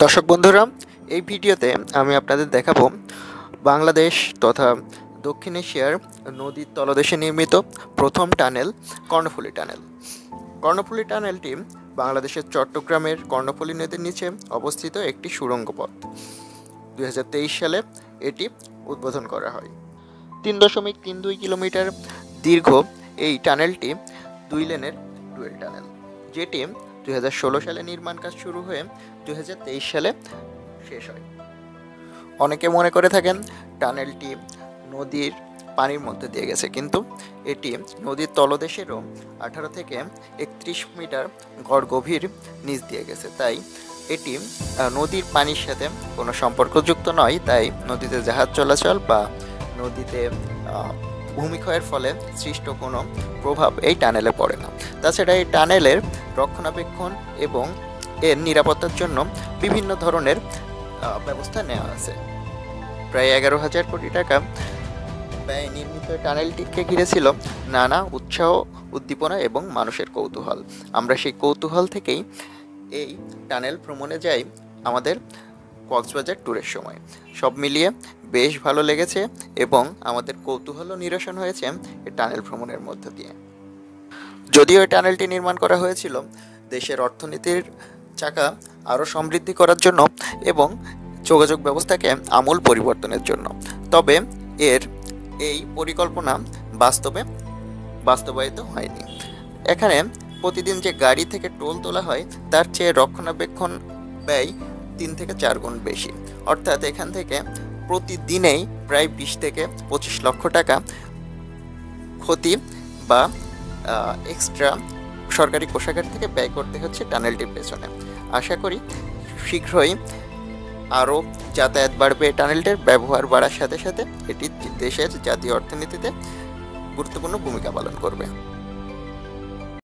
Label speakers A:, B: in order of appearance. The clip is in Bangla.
A: দর্শক বন্ধুরা, এই ভিডিওতে আমি আপনাদের দেখাবো বাংলাদেশ তথা দক্ষিণ এশিয়ার নদীর তলদেশে নির্মিত প্রথম টানেল কর্ণফুলী টানেল। কর্ণফুলী টানেলটি বাংলাদেশের চট্টগ্রামের কর্ণফুলী নদীর নিচে অবস্থিত একটি সুড়ঙ্গ পথ। 2023 সালে এটি উদ্বোধন করা হয়। 3.32 কিলোমিটার দীর্ঘ এই টানেলটি 2 লেনের ডুয়েল টানেল, যেটি 2016 সালে নির্মাণ কাজ শুরু হয়ে 2023 সালে শেষ হয়। অনেকে মনে করে থাকেন টানেলটি নদীর পানির মধ্যে দিয়ে গেছে, কিন্তু এটি নদীর তলদেশেরও 18 থেকে 31 মিটার গভীর নিচ দিয়ে গেছে। তাই এটি নদীর পানির সাথে কোনো সম্পর্কযুক্ত নয়। তাই নদীতে জাহাজ চলাচল বা নদীতে ভূমিক্ষয়ের ফলে সৃষ্ট কোনো প্রভাব এই টানেলে পড়ে না। তাছাড়া এই টানেলের রক্ষণাবেক্ষণ এবং এর নিরাপত্তার জন্য বিভিন্ন ধরনের ব্যবস্থা নেওয়া আছে। প্রায় 11,000 কোটি টাকা ব্যয়ে নির্মিত টানেলটিকে ঘিরেছিল নানা উৎসাহ, উদ্দীপনা এবং মানুষের কৌতূহল। আমরা সেই কৌতূহল থেকেই এই টানেল ভ্রমণে যাই আমাদের কক্সবাজার ট্যুরের সময়। সব মিলিয়ে বেশ ভালো লেগেছে এবং আমাদের কৌতূহলও নিরসন হয়েছে এই টানেল ভ্রমণের মধ্য দিয়ে। যদিও এই টানেলটি নির্মাণ করা হয়েছিল দেশের অর্থনীতির চাকা আরও সমৃদ্ধি করার জন্য এবং যোগাযোগ ব্যবস্থাকে আমূল পরিবর্তনের জন্য, তবে এর এই পরিকল্পনা বাস্তবায়িত হয়নি। এখানে প্রতিদিন যে গাড়ি থেকে টোল তোলা হয় তার চেয়ে রক্ষণাবেক্ষণ ব্যয় 3 থেকে 4 গুণ বেশি। অর্থাৎ এখান থেকে প্রতিদিনেই প্রায় 20 থেকে 25 লক্ষ টাকা ক্ষতি বা এক্সট্রা সরকারি কোষাগার থেকে ব্যয় করতে হচ্ছে টানেলটির পেছনে। আশা করি শীঘ্রই আরও যাতায়াত বাড়বে। টানেলটির ব্যবহার বাড়ার সাথে সাথে এটি দেশের জাতীয় অর্থনীতিতে গুরুত্বপূর্ণ ভূমিকা পালন করবে।